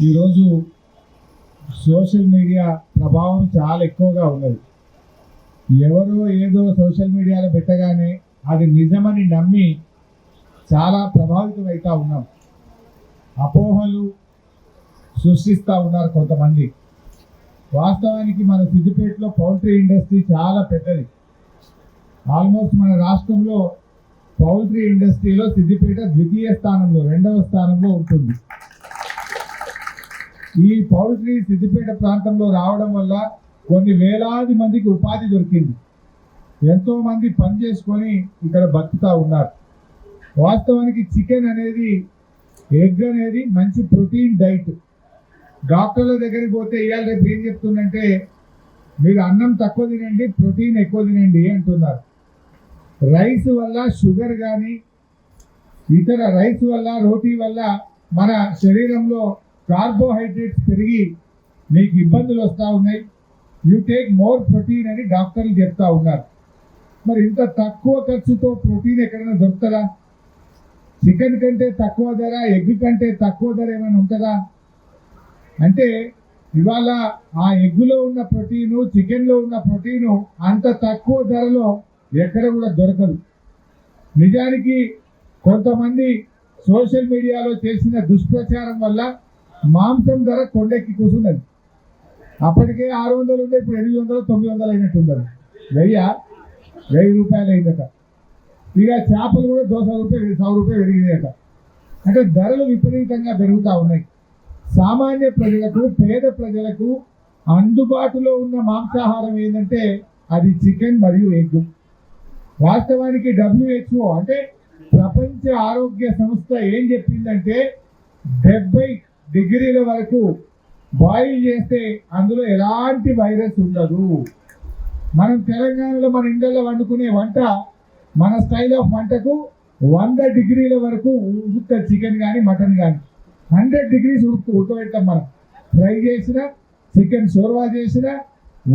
ఈరోజు social media ప్రభావం చాలా ఎక్కువగా ఉన్నది. ఎవరో ఏదో సోషల్ మీడియాలో పెట్టగానే అది నిజమని నమ్మి చాలా ప్రభావితం అవుతూ ఉన్నాం. అపోహలు సృష్టిస్తూ ఉన్నారు కొంతమంది. వాస్తవానికి మన సిద్దిపేటలో పౌల్ట్రీ ఇండస్ట్రీ చాలా పెద్దది. ఆల్మోస్ట్ మన రాష్ట్రంలో పౌల్ట్రీ ఇండస్ట్రీలో సిద్దిపేట ద్వితీయ స్థానంలో, రెండవ స్థానంలో ఉంటుంది. ఈ పౌల్ట్రీ సిద్దిపేట ప్రాంతంలో రావడం వల్ల కొన్ని వేలాది మందికి ఉపాధి దొరికింది. ఎంతో మంది పని చేసుకొని ఇక్కడ బతుకుతూ ఉన్నారు. వాస్తవానికి చికెన్ అనేది, ఎగ్ అనేది మంచి ప్రోటీన్ డైట్. డాక్టర్ల దగ్గరికి పోతే ఇవాళ రేపు ఏం చెప్తుందంటే, మీరు అన్నం తక్కువ తినండి, ప్రోటీన్ ఎక్కువ తినండి అంటున్నారు. రైస్ వల్ల షుగర్ కానీ ఇతర రైస్ వల్ల, రోటీ వల్ల మన శరీరంలో కార్బోహైడ్రేట్స్ పెరిగి మీకు ఇబ్బందులు వస్తూ ఉన్నాయి. యూ టేక్ మోర్ ప్రోటీన్ అని డాక్టర్లు చెప్తా ఉన్నారు. మరి ఇంత తక్కువ ఖర్చుతో ప్రోటీన్ ఎక్కడైనా దొరుకుతుందా? చికెన్ కంటే తక్కువ ధర, ఎగ్ కంటే తక్కువ ధర ఏమైనా ఉంటుందా? అంటే ఇవాళ ఆ ఎగ్గులో ఉన్న ప్రోటీను, చికెన్లో ఉన్న ప్రోటీను అంత తక్కువ ధరలో ఎక్కడ కూడా దొరకదు. నిజానికి కొంతమంది సోషల్ మీడియాలో చేసిన దుష్ప్రచారం వల్ల మాంసం ధర కొండెక్కి కూర్చున్నది. అప్పటికే 600 ఉండే, ఇప్పుడు 800, 900 అయినట్టుండదు. 1000 రూపాయలు అయిందట. ఇక చేపలు కూడా 200 రూపాయలు, 100 రూపాయలు పెరిగినాయట. అంటే ధరలు విపరీతంగా పెరుగుతూ ఉన్నాయి. సామాన్య ప్రజలకు, పేద ప్రజలకు అందుబాటులో ఉన్న మాంసాహారం ఏంటంటే అది చికెన్ మరియు ఎగ్. వాస్తవానికి WHO అంటే ప్రపంచ ఆరోగ్య సంస్థ ఏం చెప్పిందంటే 70 డిగ్రీల వరకు బాయిల్ చేస్తే అందులో ఎలాంటి వైరస్ ఉండదు. మనం తెలంగాణలో మన ఇండ్లలో వండుకునే వంట, మన స్టైల్ ఆఫ్ వంటకు 100 డిగ్రీల వరకు ఉడుకుతుంది. చికెన్ కానీ మటన్ కానీ 100 డిగ్రీస్ ఉడకబెట్టాం. మనం ఫ్రై చేసిన చికెన్, షోర్వా చేసిన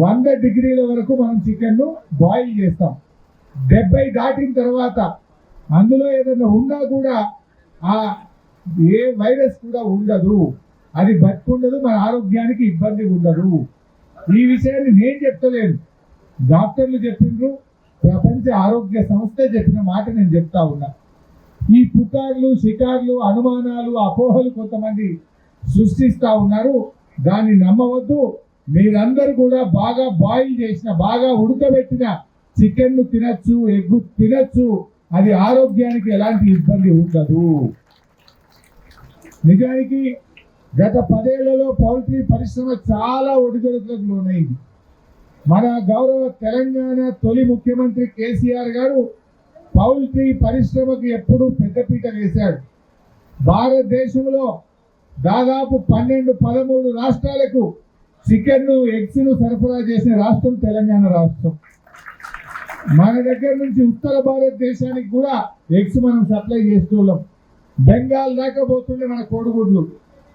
100 డిగ్రీల వరకు మనం చికెన్ను బాయిల్ చేస్తాం. 70 దాటిన తర్వాత అందులో ఏదైనా ఉన్నా కూడా ఆ ఏ వైరస్ కూడా ఉండదు, అది బతుకుండదు, మన ఆరోగ్యానికి ఇబ్బంది ఉండదు. ఈ విషయాన్ని నేను చెప్తలేను, డాక్టర్లు చెప్పిండ్రు, ప్రపంచ ఆరోగ్య సంస్థ చెప్పిన మాట నేను చెప్తా ఉన్నా. ఈ పుకార్లు, షికార్లు, అనుమానాలు, అపోహలు కొంతమంది సృష్టిస్తూ ఉన్నారు. దాన్ని నమ్మవద్దు. మీరందరూ కూడా బాగా బాయిల్ చేసిన, బాగా ఉడకబెట్టిన చికెన్ను తినచ్చు, ఎగ్గు తినచ్చు. అది ఆరోగ్యానికి ఎలాంటి ఇబ్బంది ఉండదు. నిజానికి గత 10 ఏళ్లలో పౌల్ట్రీ పరిశ్రమ చాలా ఒడిదుడుకులకు లోనైంది. మన గౌరవ తెలంగాణ తొలి ముఖ్యమంత్రి కేసీఆర్ గారు పౌల్ట్రీ పరిశ్రమకు ఎప్పుడూ పెద్దపీట వేశాడు. భారతదేశంలో దాదాపు 12-13 రాష్ట్రాలకు చికెన్ను, ఎగ్స్ను సరఫరా చేసిన రాష్ట్రం తెలంగాణ రాష్ట్రం. మన దగ్గర నుంచి ఉత్తర భారతదేశానికి కూడా ఎగ్స్ మనం సప్లై చేస్తున్నాం. బెంగాల్ దాకా పోతుండే మన కోడిగుడ్లు.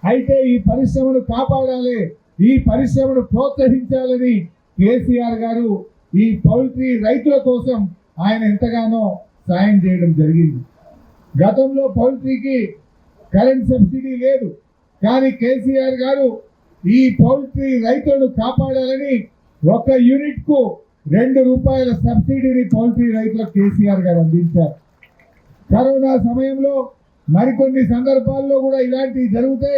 అయితే ఈ పరిశ్రమను కాపాడాలి, ఈ పరిశ్రమను ప్రోత్సహించాలని కేసీఆర్ గారు ఈ పౌల్ట్రీ రైతుల కోసం ఆయన ఎంతగానో సాయం చేయడం జరిగింది. గతంలో పౌల్ట్రీకి కరెంట్ సబ్సిడీ లేదు, కానీ కేసీఆర్ గారు ఈ పౌల్ట్రీ రైతులను కాపాడాలని 1 యూనిట్కు 2 రూపాయల సబ్సిడీని పౌల్ట్రీ రైతులకు కేసీఆర్ గారు అందించారు. కరోనా సమయంలో మరికొన్ని సందర్భాల్లో కూడా ఇలాంటివి జరిగితే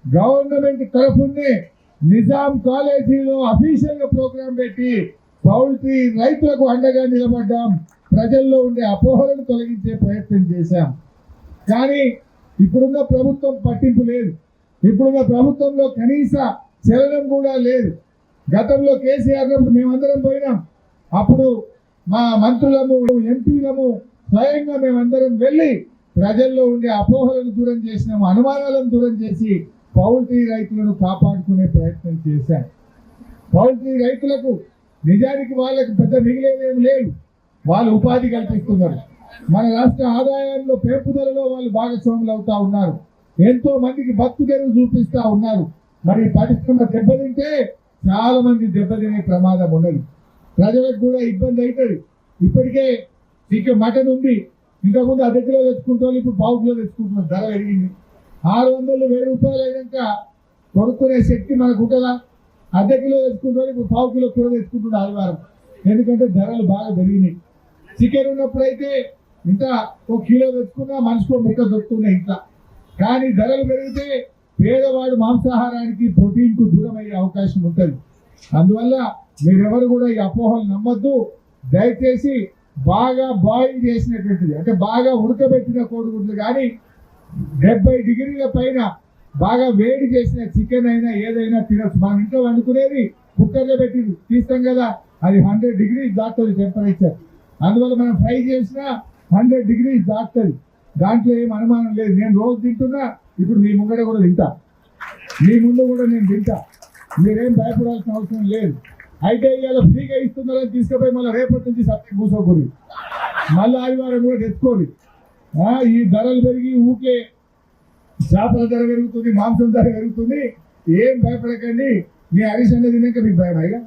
గవర్నమెంట్ తరఫునే నిజాం కాలేజీలో అఫీషియల్గా ప్రోగ్రాం పెట్టి పౌల్ట్రీ రైతులకు అండగా నిలబడ్డాం. ప్రజల్లో ఉండే అపోహలను తొలగించే ప్రయత్నం చేశాం. కానీ ఇప్పుడున్న ప్రభుత్వం పట్టింపు లేదు. ఇప్పుడున్న ప్రభుత్వంలో కనీస చలనం కూడా లేదు. గతంలో కేసీఆర్ మేమందరం పోయినాం. అప్పుడు మా మంత్రులము, ఎంపీలము స్వయంగా మేమందరం వెళ్ళి ప్రజల్లో ఉండే అపోహలను దూరం చేసినాము, అనుమానాలను దూరం చేసి పౌల్ట్రీ రైతులను కాపాడుకునే ప్రయత్నం చేశాం. పౌల్ట్రీ రైతులకు నిజానికి వాళ్ళకి పెద్ద మిగిలేదేమి లేదు. వాళ్ళు ఉపాధి కల్పిస్తున్నారు. మన రాష్ట్ర ఆదాయంలో పెంపుదలలో వాళ్ళు భాగస్వాములు అవుతా ఉన్నారు. ఎంతో మందికి బతుకు తెరువు చూపిస్తా ఉన్నారు. మరి పరిశ్రమ దెబ్బతింటే చాలా మంది దెబ్బతినే ప్రమాదం ఉన్నది. ప్రజలకు కూడా ఇబ్బంది అవుతుంది. ఇప్పటికే చికెన్, మటన్ ఉంది. ఇంతకుముందు 1/2 కిలో తెచ్చుకుంటారు, ఇప్పుడు 1/2 కిలో తెచ్చుకుంటున్నారు. ధర పెరిగింది. 600, 1000 రూపాయలు అయినాక కొనుక్కునే శక్తి మనకు ఉంటుందా? అర్ధ కిలో తెచ్చుకుంటే ఇప్పుడు 1/4 కిలో కూర తెచ్చుకుంటుండే ఆదివారం. ఎందుకంటే ధరలు బాగా పెరిగినాయి. చికెన్ ఉన్నప్పుడైతే ఇంత 1 కిలో తెచ్చుకున్నా మనిషికో ముక్క దొరుకుతున్నాయి ఇంట్లో. కానీ ధరలు పెరిగితే పేదవాడు మాంసాహారానికి ప్రోటీన్కు దూరం అయ్యే అవకాశం ఉంటుంది. అందువల్ల మీరెవరు కూడా ఈ అపోహలు నమ్మొద్దు. దయచేసి బాగా బాయిల్ చేసినటువంటిది అంటే బాగా ఉడకబెట్టిన కోడిగుడ్లు కానీ 70 డిగ్రీల పైన బాగా వేడి చేసిన చికెన్ అయినా ఏదైనా తినచ్చు. మనం ఇంట్లో వండుకునేది కుక్కర్లో పెట్టి తీస్తాం కదా, అది 100 డిగ్రీస్ దాటుతుంది టెంపరేచర్. అందువల్ల మనం ఫ్రై చేసినా 100 డిగ్రీస్ దాటుతుంది. దాంట్లో ఏం అనుమానం లేదు. నేను రోజు తింటున్నా, ఇప్పుడు మీ ముంగడ కూడా తింటా, మీ ముందు కూడా నేను తింటా. మీరేం భయపడాల్సిన అవసరం లేదు. అయితే ఇవాళ ఫ్రీగా ఇస్తున్నారని తీసుకుపోయి మళ్ళీ రేపటి నుంచి సత్యం కూర్చోకూడదు, మళ్ళీ ఆదివారం కూడా తెచ్చుకోరు. ఈ ధరలు పెరిగి ఊకే చేపల ధర పెరుగుతుంది, మాంసం ధర పెరుగుతుంది. ఏం భయపడకండి. మీ హరీష్ అన్న తిన్నాక మీకు భయం అయ్యా?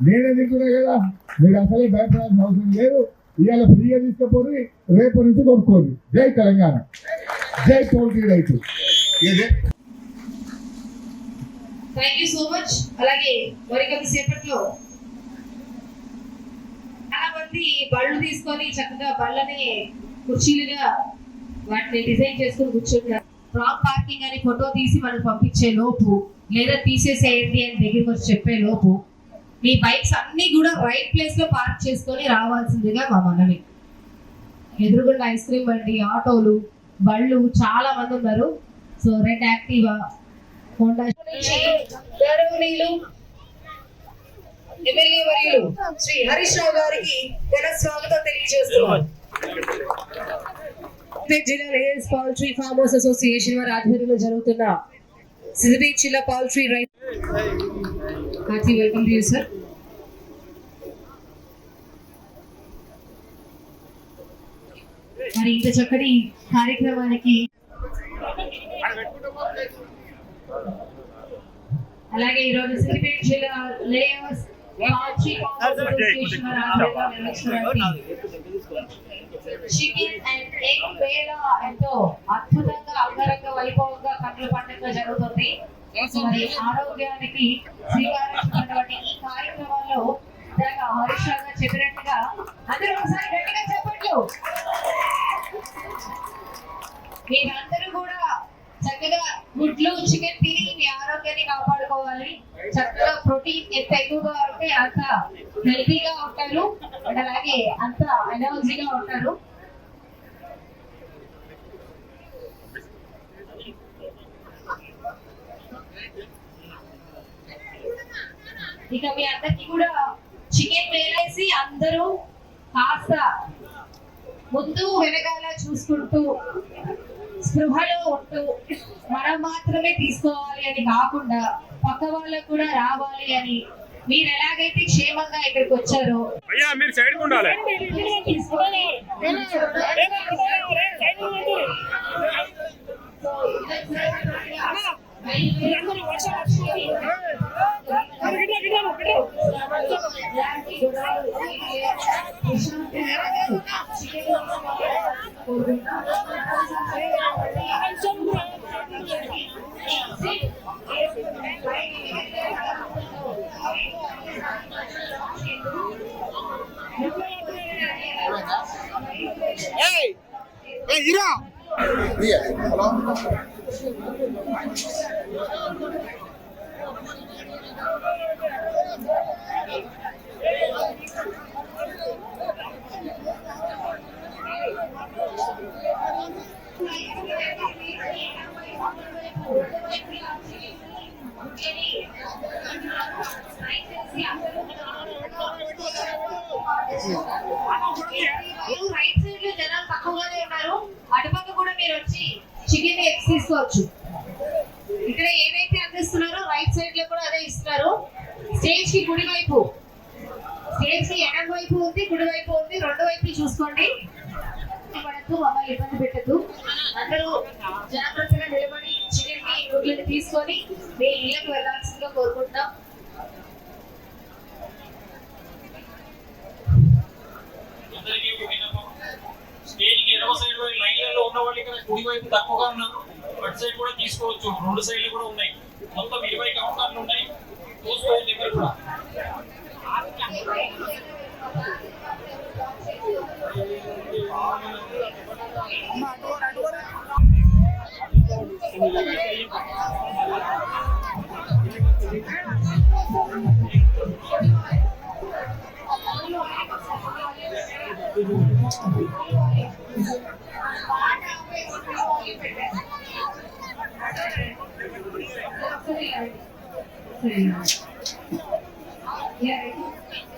నేనే తింటున్నా కదా, మీరు అసలే భయపడాల్సిన అవసరం లేదు. ఇవాళ ఫ్రీగా తీసుకుపోయి రేపటి నుంచి కొనుక్కోండి. జై తెలంగాణ, జై పౌల్ట్రీ రైతు. Thank you so much. అలాగే మరి కొద్దిసేపట్లో చాలా మంది బళ్ళు తీసుకొని చక్కగా బళ్ళని కుర్చీలుగా వాటిని డిజైన్ చేసుకుని కూర్చుంటారు. రాంగ్ పార్కింగ్ అని ఫోటో తీసి మనకు పంపించే లోపు లేదా తీసేసేయండి అని దగ్గరికి వచ్చి చెప్పే లోపు మీ బైక్స్ అన్ని కూడా రైట్ ప్లేస్ లో పార్క్ చేసుకొని రావాల్సిందిగా మా మనవి. ఎదురుగుండా ఐస్ క్రీమ్ బండి, ఆటోలు, బళ్ళు చాలా మంది ఉన్నారు. సో రెడ్ యాక్టివా, హోండా గౌరవనీయులు ఎమ్మెల్యే వర్యులు శ్రీ హరీష్ రావు గారికి ఘన స్వాగతం తెలియజేస్తున్నారు. జిల్లా లేయర్స్ పౌల్ట్రీ ఫార్మర్స్ అసోసియేషన్ వారి ఆధ్వర్యంలో జరుగుతున్న సిద్దిపేట జిల్లా పౌల్ట్రీ రైతు hearty welcome to you sir. మరి ఇంత చక్కటి కార్యక్రమానికి అలాగే ఈరోజు సిద్దిపేట జిల్లా లేయర్స్ పౌల్ట్రీ ఫార్మర్స్ అసోసియేషన్ వారి ఆధ్వర్యంలో నిర్వహిస్తున్న చికెన్ అండ్ ఎగ్ వేళ ఎంతో అద్భుతంగా అంగరంగ వైభవంగా కన్నుల పండుగ జరుగుతుంది. మరి ఆరోగ్యానికి శ్రీకారం ఈ కార్యక్రమాల్లో హరీష్ రావు గారు చెప్పినట్టుగా అందరూ ఒకసారి గట్టిగా చెప్పట్లు. మీరందరూ కూడా చక్కగా గుడ్లు, చికెన్ తిని మీ ఆరోగ్యాన్ని కాపాడుకోవాలి. చక్కగా ప్రోటీన్ ఎంత ఎక్కువగా ఉంటే అంత హెల్తీగా ఉంటారు, అలాగే అంత ఎనర్జీగా ఉంటారు. ఇక మీ అందరికి కూడా చికెన్ వేలేసి అందరూ కాస్త ముందు వెనకాల చూసుకుంటూ స్పృహలో ఉంటూ మనం మాత్రమే తీసుకోవాలి అని కాకుండా పక్క వాళ్ళకు కూడా రావాలి అని మీరు ఎలాగైతే క్షేమంగా ఇక్కడికి వచ్చారో మీరు సైడ్ ఉండాలి. రైట్ సైడ్ లో జనాలు తక్కువగానే ఉన్నారు. అటుపక్క కూడా మీరు వచ్చి చికెన్ ఎగ్స్ తీసుకోవచ్చు. ఇక్కడ ఏదైతే అందిస్తున్నారో రైట్ సైడ్ లో కూడా అదే ఇస్తున్నారు. స్టేజ్ కి కుడి వైపు, స్టేజ్ కి ఎడం వైపు ఉంది, కుడి వైపు ఉంది, రెండు వైపు చూసుకోండి. పడద్దు, మమ్మల్ని ఇబ్బంది పెట్టద్దు. అందరూ జాగ్రత్తగా నిలబడి చికెన్ కి గుడ్లని తీసుకొని మీ ఇళ్ళకి వెళ్ళాల్సిందిగా కోరుకుంటున్నాం. స్టేజ్ కి ఎడమ సైడ్ లైన్లలో ఉన్న వాళ్ళు ఇక్కడ కుడి వైపు తక్కువగా ఉన్నారు. అటు సైడ్ కూడా తీసుకోవచ్చు, రెండు సైడ్లు కూడా ఉన్నాయి. మొత్తం 20 కౌంటర్లు ఉన్నాయి. పోస్ట్ దగ్గర కూడా Yeah.